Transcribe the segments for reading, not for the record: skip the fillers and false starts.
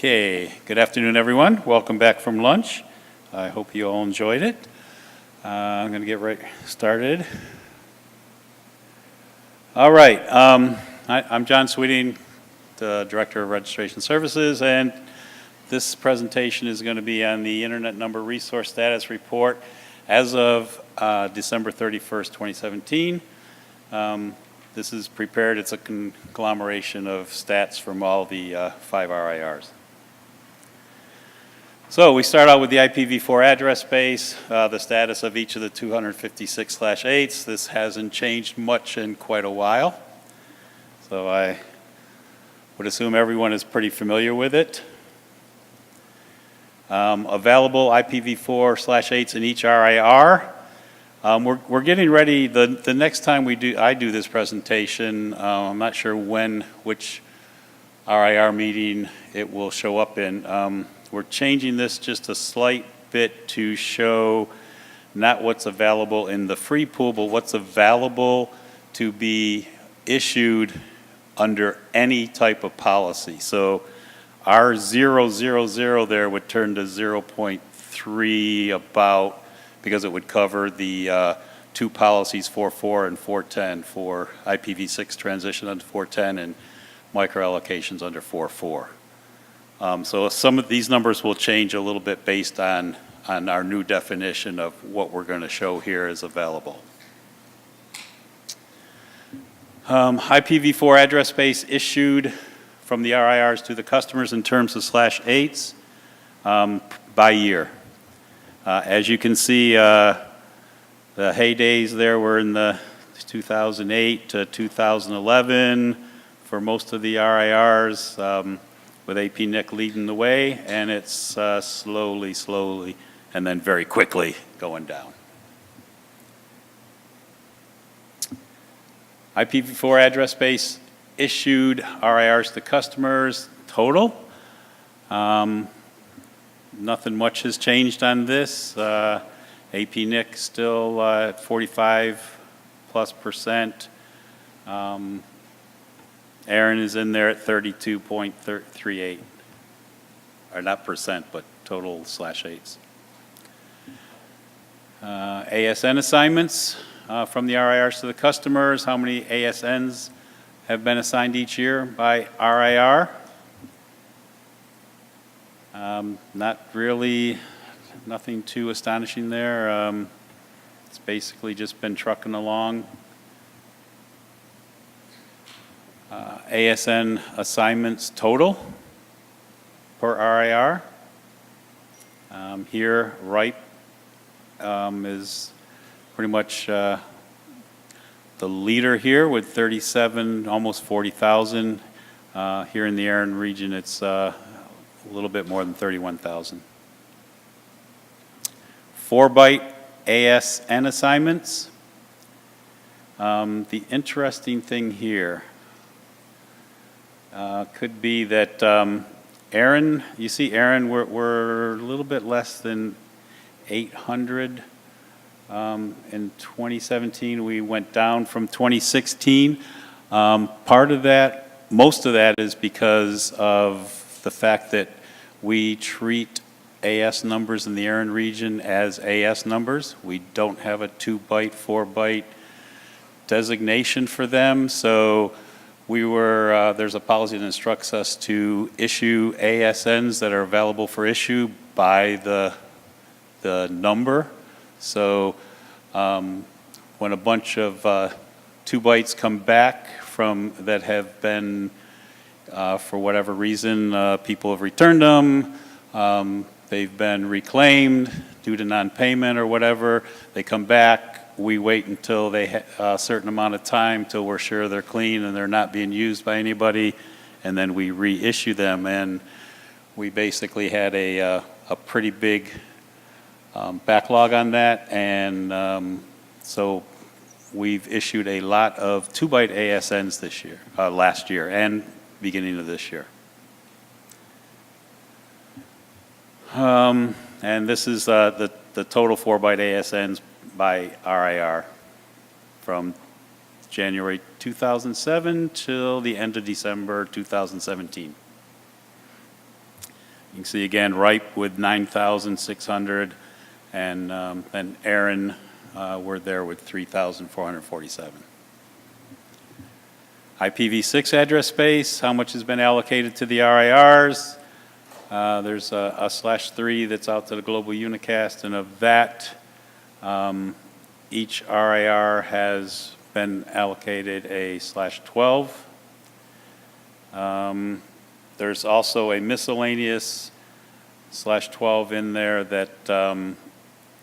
Okay, good afternoon, everyone. Welcome back from lunch. I hope you all enjoyed it. I'm going to get right started. All right, I'm John Sweeting, the Director of Registration Services, and this presentation is going to be on the Internet Number Resource Status Report as of December 31st, 2017. This is prepared, it's a conglomeration of stats from all the 5 RIRs. So we start out with the IPv4 address space, the status of each of the 256/8s. This hasn't changed much in quite a while. So I would assume everyone is pretty familiar with it. Available IPv4/8s in each RIR. We're getting ready, the next time I do this presentation, I'm not sure which RIR meeting it will show up in. We're changing this just a slight bit to show not what's available in the free pool, but what's available to be issued under any type of policy. So our 000 there would turn to 0.3 about, because it would cover the two policies, 4.4 and 4.10, for IPv6 transition under 4.10 and micro allocations under 4.4. So some of these numbers will change a little bit based on our new definition of what we're going to show here is available. IPv4 address space issued from the RIRs to the customers in terms of /8s by year. As you can see, the heydays there were in the 2008 to 2011 for most of the RIRs, with APNIC leading the way, and it's slowly, and then very quickly going down. IPv4 address space issued RIRs to customers total. Nothing much has changed on this. APNIC still at 45+%. Aaron is in there at 32.38, or not percent, but total /8s. ASN assignments from the RIRs to the customers. How many ASNs have been assigned each year by RIR? Not really, nothing too astonishing there. It's basically just been trucking along. ASN assignments total per RIR. Here, RIPE is pretty much the leader here with 37, almost 40,000. Here in the Aaron region, it's a little bit more than 31,000. 4-byte ASN assignments. The interesting thing here could be that Aaron, you see Aaron, we're a little bit less than 800 in 2017. We went down from 2016. Part of that, most of that is because of the fact that we treat AS numbers in the Aaron region as AS numbers. We don't have a 2-byte, 4-byte designation for them, so there's a policy that instructs us to issue ASNs that are available for issue by the number. So when a bunch of 2 bytes come back from that have been, for whatever reason, people have returned them, they've been reclaimed due to non-payment or whatever, they come back. We wait until they a certain amount of time till we're sure they're clean and they're not being used by anybody, and then we reissue them. And we basically had a pretty big backlog on that, and so we've issued a lot of 2-byte ASNs this year, last year, and beginning of this year. And this is the total 4-byte ASNs by RIR from January 2007 till the end of December 2017. You can see again, Ripe with 9,600, and Aaron were there with 3,447. IPv6 address space, how much has been allocated to the RIRs? There's a /3 that's out to the global unicast, and of that, each RIR has been allocated a /12. There's also a miscellaneous /12 in there that,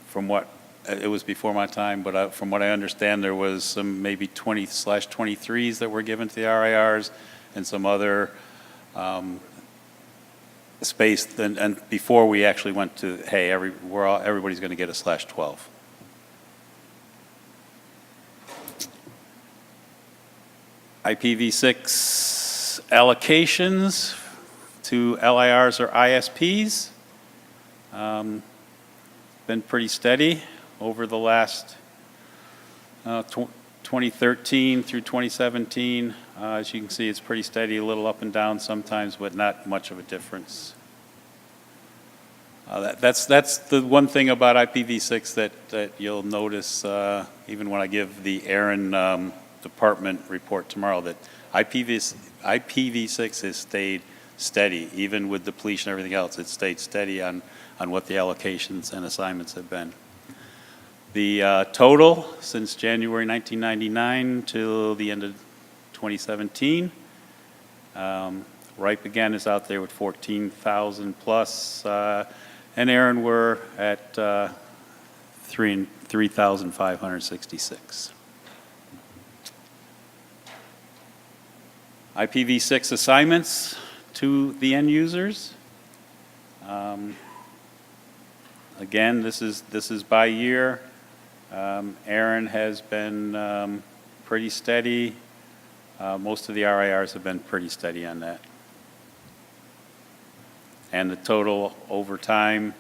from what, it was before my time, but from what I understand, there was some maybe 20/23s that were given to the RIRs and some other space, and before we actually went to, hey, everybody's going to get a /12. IPv6 allocations to LIRs or ISPs. Been pretty steady over the last 2013 through 2017. As you can see, it's pretty steady, a little up and down sometimes, but not much of a difference. That's the one thing about IPv6 that you'll notice, even when I give the Aaron department report tomorrow, that IPv6 has stayed steady, even with depletion and everything else. It's stayed steady on what the allocations and assignments have been. The total since January 1999 till the end of 2017, Ripe again is out there with 14,000 plus, and Aaron we're at 3,566. IPv6 assignments to the end users. Again, this is by year. Aaron has been pretty steady. Most of the RIRs have been pretty steady on that. And the total over time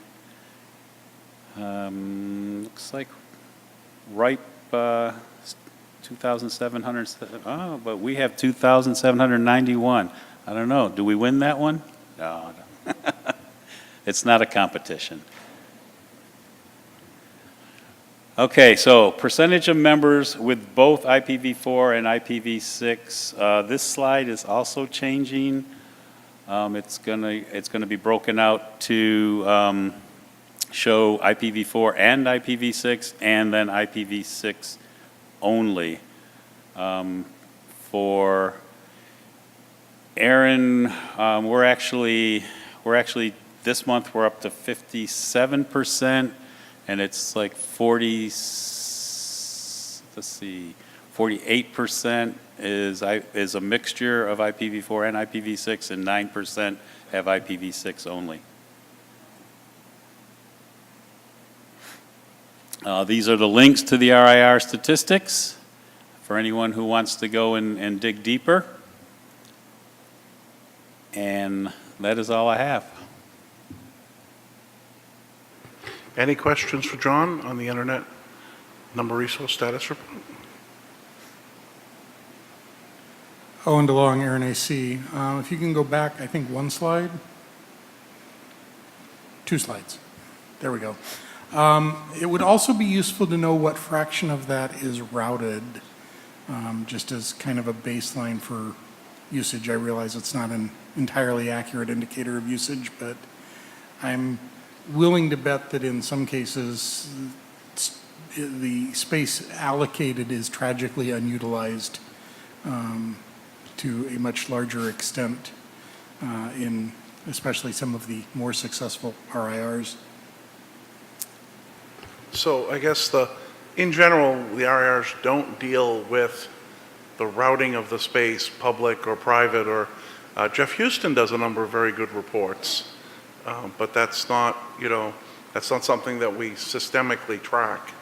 looks like Ripe 2,700. Oh, but we have 2,791. I don't know. Do we win that one? No. It's not a competition. Okay, so percentage of members with both IPv4 and IPv6. This slide is also changing. It's gonna be broken out to show IPv4 and IPv6, and then IPv6 only. For Aaron, we're actually this month we're up to 57%. And it's like 48% is a mixture of IPv4 and IPv6, and 9% have IPv6 only. These are the links to the RIR statistics for anyone who wants to go and dig deeper. And that is all I have. Any questions for John on the Internet Number Resource Status Report? Owen DeLong, Aaron AC. If you can go back, I think one slide. 2 slides. There we go. It would also be useful to know what fraction of that is routed, just as kind of a baseline for usage. I realize it's not an entirely accurate indicator of usage, but I'm willing to bet that in some cases the space allocated is tragically unutilized to a much larger extent in especially some of the more successful RIRs. So I guess in general, the RIRs don't deal with the routing of the space, public or private, or Jeff Houston does a number of very good reports. But that's not something that we systemically track.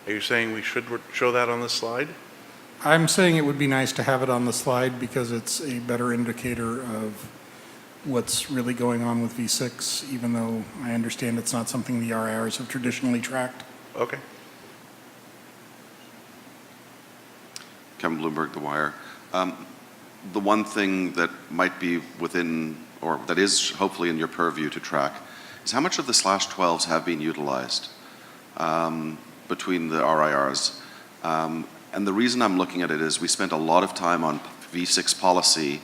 Are you saying we should show that on this slide? I'm saying it would be nice to have it on the slide because it's a better indicator of what's really going on with V6, even though I understand it's not something the RIRs have traditionally tracked. Okay. Kevin Bloomberg, The Wire. The one thing that might be within or that is hopefully in your purview to track, is how much of the /12s have been utilized between the RIRs. And the reason I'm looking at it is we spent a lot of time on V6 policy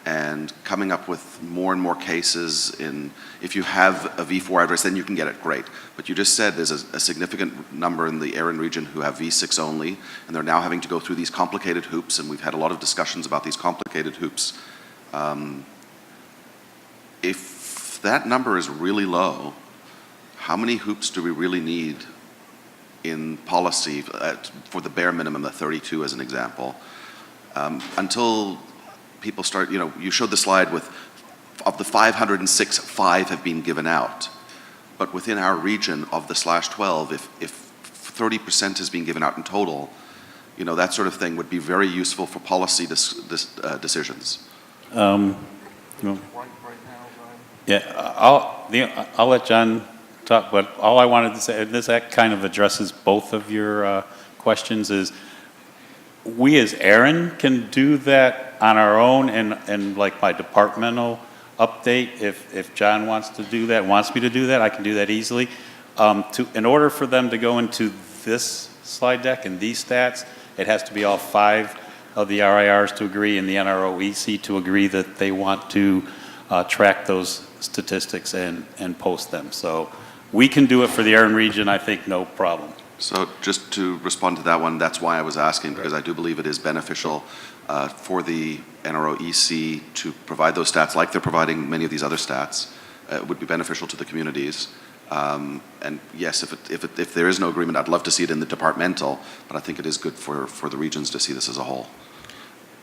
and coming up with more and more cases in, if you have a V4 address, then you can get it, great. But you just said there's a significant number in the Erin region who have V6 only, and they're now having to go through these complicated hoops, and we've had a lot of discussions about these complicated hoops. If that number is really low, how many hoops do we really need in policy for the bare minimum, the 32 as an example, until people start, you showed the slide with, of the 506, 5 have been given out. But within our region of the /12, if 30% has been given out in total, that sort of thing would be very useful for policy decisions. Yeah, I'll let John talk, but all I wanted to say, and this act kind of addresses both of your questions, is we as Erin can do that on our own, and like my departmental update, if John wants to do that, wants me to do that, I can do that easily. In order for them to go into this slide deck and these stats, it has to be all 5 of the RIRs to agree and the NROEC to agree that they want to track those statistics and post them. So we can do it for the Erin region, I think, no problem. So just to respond to that one, that's why I was asking, because I do believe it is beneficial for the NROEC to provide those stats like they're providing many of these other stats. It would be beneficial to the communities. And yes, if there is no agreement, I'd love to see it in the departmental, but I think it is good for the regions to see this as a whole.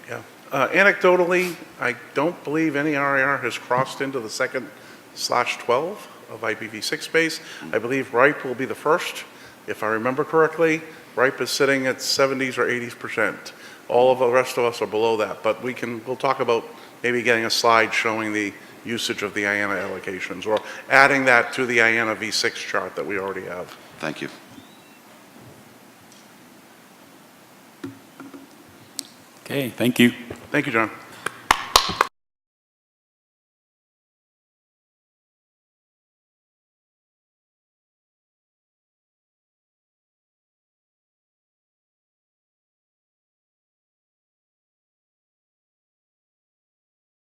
Yeah. Anecdotally, I don't believe any RIR has crossed into the second /12 of IPv6 space. I believe RIPE will be the first. If I remember correctly, RIPE is sitting at 70s or 80%. All of the rest of us are below that, but we'll talk about maybe getting a slide showing the usage of the IANA allocations, or adding that to the IANA V6 chart that we already have. Thank you. Okay, thank you. Thank you, John.